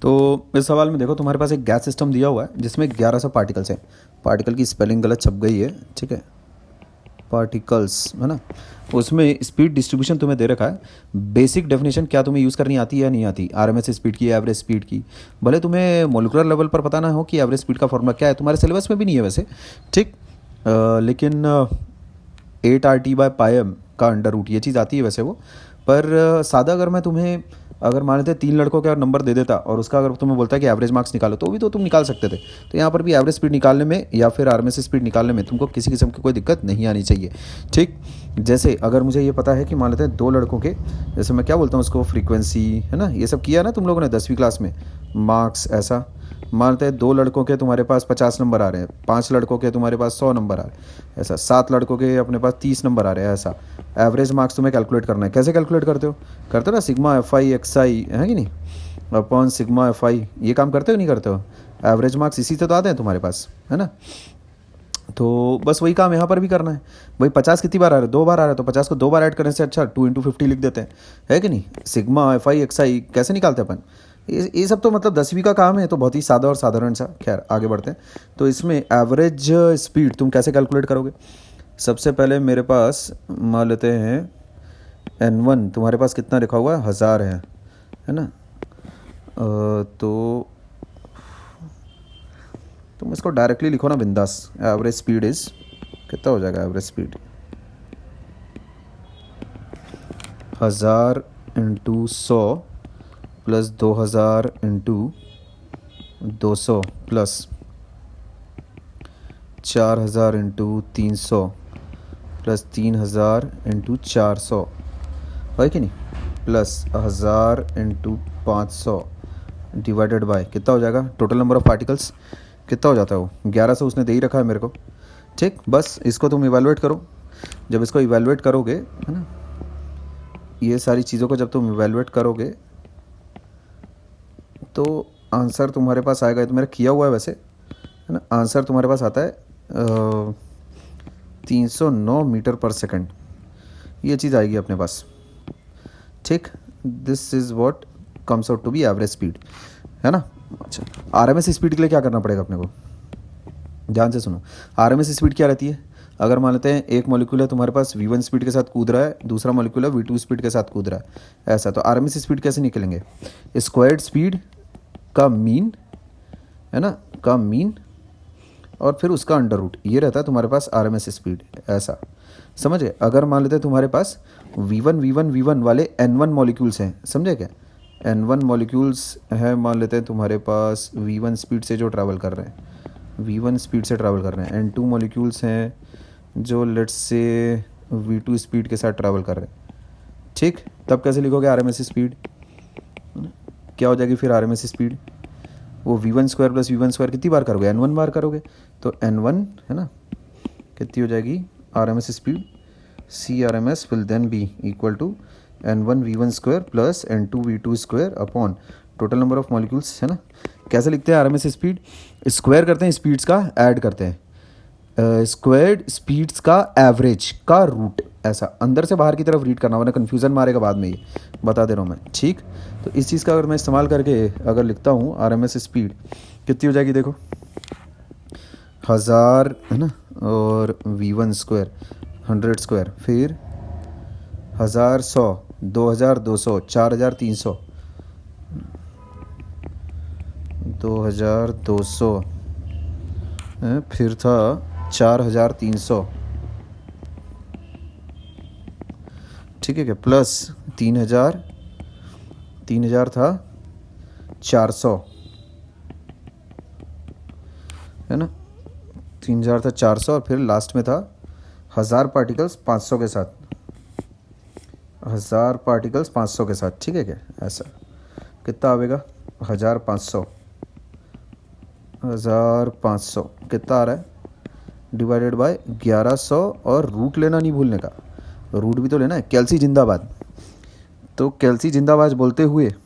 तो इस सवाल में देखो तुम्हारे पास एक गैस सिस्टम दिया हुआ है जिसमें 1100 पार्टिकल्स हैं। पार्टिकल की स्पेलिंग गलत छप गई है, ठीक है, पार्टिकल्स है ना। उसमें स्पीड डिस्ट्रीब्यूशन तुम्हें दे रखा है। बेसिक डेफिनेशन क्या तुम्हें यूज़ करनी आती है या नहीं आती, आरएमएस स्पीड की, एवरेज स्पीड की। भले तुम्हें मोलिकुलर लेवल पर पता ना हो कि एवरेज स्पीड का फॉर्मूला क्या है, तुम्हारे सिलेबस में भी नहीं है वैसे, ठीक। लेकिन 8 RT/πm का अंडर रूट ये चीज़ आती है वैसे वो। पर सादा अगर मैं तुम्हें, अगर मान लेते 3 लड़कों का नंबर दे देता और उसका अगर तुम्हें बोलता है कि एवरेज मार्क्स निकालो, तो भी तो तुम निकाल सकते थे। तो यहाँ पर भी एवरेज स्पीड निकालने में या फिर आरएमएस स्पीड निकालने में तुमको किसी किस्म की कोई दिक्कत नहीं आनी चाहिए, ठीक। जैसे अगर मुझे ये पता है कि मान लेते हैं 2 लड़कों के, जैसे मैं क्या बोलता हूँ उसको, फ्रीक्वेंसी है ना, ये सब किया ना तुम लोगों ने 10वीं क्लास में, मार्क्स ऐसा। मानते हैं 2 लड़कों के तुम्हारे पास 50 नंबर आ रहे हैं, 5 लड़कों के तुम्हारे पास 100 नंबर आ रहे हैं, ऐसा 7 लड़कों के अपने पास 30 नंबर आ रहे हैं, ऐसा। एवरेज मार्क्स तुम्हें कैलकुलेट करना है। कैसे कैलकुलेट करते हो ना, सिग्मा एफ आई एक्स आई है कि नहीं, अपॉन सिग्मा एफ आई, ये काम करते हो नहीं करते हो। एवरेज मार्क्स इसी से तो आते हैं तुम्हारे पास, है ना। तो बस वही काम यहाँ पर भी करना है। भाई 50 कितनी बार आ रहा है, 2 बार आ रहा है, तो 50 को 2 बार ऐड करने से अच्छा 2 × 50 लिख देते हैं, है कि नहीं। सिग्मा एफ आई एक्स आई कैसे निकालते हैं अपन, ये सब तो मतलब 10वीं का काम है, तो बहुत ही सादा और साधारण सा। खैर आगे बढ़ते हैं। तो इसमें एवरेज स्पीड तुम कैसे कैलकुलेट करोगे। सबसे पहले मेरे पास मान लेते हैं N1 तुम्हारे पास कितना लिखा हुआ है, 1000 है ना। तो तुम इसको डायरेक्टली लिखो ना बिंदास। एवरेज स्पीड इज कितना हो जाएगा, average speed 1000 × 100 plus 2000 × 200 plus 4000 × 300 plus 3000 × 400, है कि नहीं, प्लस 1000 × 500 डिवाइडेड बाय कितना हो जाएगा, टोटल नंबर ऑफ पार्टिकल्स कितना हो जाता है वो 1100 उसने दे ही रखा है मेरे को, ठीक। बस इसको तुम इवेलुएट करो। जब इसको इवेलुएट करोगे, है ना, ये सारी चीज़ों को जब तुम इवेलुएट करोगे तो आंसर तुम्हारे पास आएगा। तो मेरा किया हुआ है वैसे, है ना। आंसर तुम्हारे पास आता है 309 मीटर पर सेकंड, ये चीज़ आएगी अपने पास, ठीक। This is what comes out to be average speed, है ना। अच्छा, आरएमएस स्पीड के लिए क्या करना पड़ेगा अपने को, ध्यान से सुनो। आरएमएस स्पीड क्या रहती है, अगर मान लेते हैं एक मॉलिक्यूल है तुम्हारे पास V1 स्पीड के साथ कूद रहा है, दूसरा मॉलिक्यूल है V2 स्पीड के साथ कूद रहा है, ऐसा। तो आरएमएस स्पीड कैसे निकलेंगे, स्क्वायर्ड स्पीड का मीन, है ना, का मीन और फिर उसका अंडर रूट, ये रहता है तुम्हारे पास आरएमएस स्पीड, ऐसा समझ गए। अगर मान लेते हैं तुम्हारे पास V1 वाले N1 मॉलिक्यूल्स हैं, समझे क्या, N1 मॉलिक्यूल्स हैं, मान लेते हैं तुम्हारे पास V1 स्पीड से जो ट्रैवल कर रहे हैं, V1 स्पीड से ट्रैवल कर रहे हैं। N2 मॉलिक्यूल्स हैं जो लेट्स से V2 स्पीड के साथ ट्रैवल कर रहे हैं, ठीक। तब कैसे लिखोगे आरएमएस स्पीड, क्या हो जाएगी फिर आरएमएस स्पीड, वो V1 square plus V1 square कितनी बार करोगे, N1 बार करोगे, तो N1 है ना कितनी हो जाएगी RMS speed, CRMS will then be equal to N1 V1 square plus N2 V2 square upon total number of molecules, है ना। कैसे लिखते हैं आरएमएस स्पीड, स्क्वायर करते हैं स्पीड्स का, ऐड करते हैं स्क्वायर्ड स्पीड्स का एवरेज का रूट, ऐसा अंदर से बाहर की तरफ रीड करना, वरना कन्फ्यूज़न मारेगा बाद में, ये बता दे रहा हूँ मैं, ठीक। तो इस चीज़ का अगर मैं इस्तेमाल करके अगर लिखता हूँ आरएमएस स्पीड कितनी हो जाएगी, देखो 1000 है ना, और V1 स्क्वायर 100 स्क्वायर, फिर 1000 100 2200 4300 2200 फिर था 4300, ठीक है क्या, प्लस 3000 था 400, है ना, 3000 था 400 और फिर लास्ट में था 1000 पार्टिकल्स 500 के साथ, 1000 पार्टिकल्स 500 के साथ, ठीक है क्या, ऐसा। कितना आवेगा 1500 कितना आ रहा है, डिवाइडेड बाय 1100, और रूट लेना नहीं भूलने का, रूट भी तो लेना है। कैल्सी जिंदाबाद, तो कैल्सी जिंदाबाद बोलते हुए, है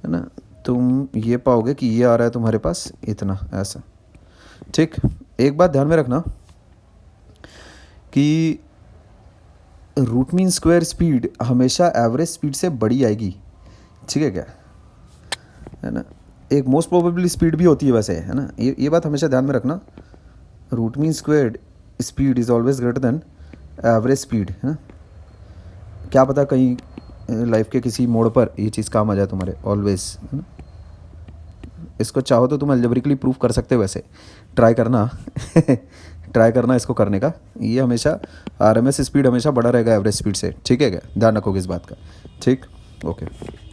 ना, तुम ये पाओगे कि ये आ रहा है तुम्हारे पास इतना, ऐसा, ठीक। एक बात ध्यान में रखना कि रूट मीन स्क्वायर स्पीड हमेशा एवरेज स्पीड से बड़ी आएगी, ठीक है क्या, है ना। एक मोस्ट प्रोबेबली स्पीड भी होती है वैसे, है ना, ये बात हमेशा ध्यान में रखना। Root mean squared speed is always greater than average speed, है ना। क्या पता कहीं लाइफ के किसी मोड़ पर ये चीज़ काम आ जाए तुम्हारे, ऑलवेज, है ना। इसको चाहो तो तुम अलजेब्रिकली प्रूफ कर सकते हो, वैसे ट्राई करना ट्राई करना इसको करने का। ये हमेशा आरएमएस स्पीड हमेशा बड़ा रहेगा एवरेज स्पीड से, ठीक है क्या, ध्यान रखोगे इस बात का, ठीक, ओके।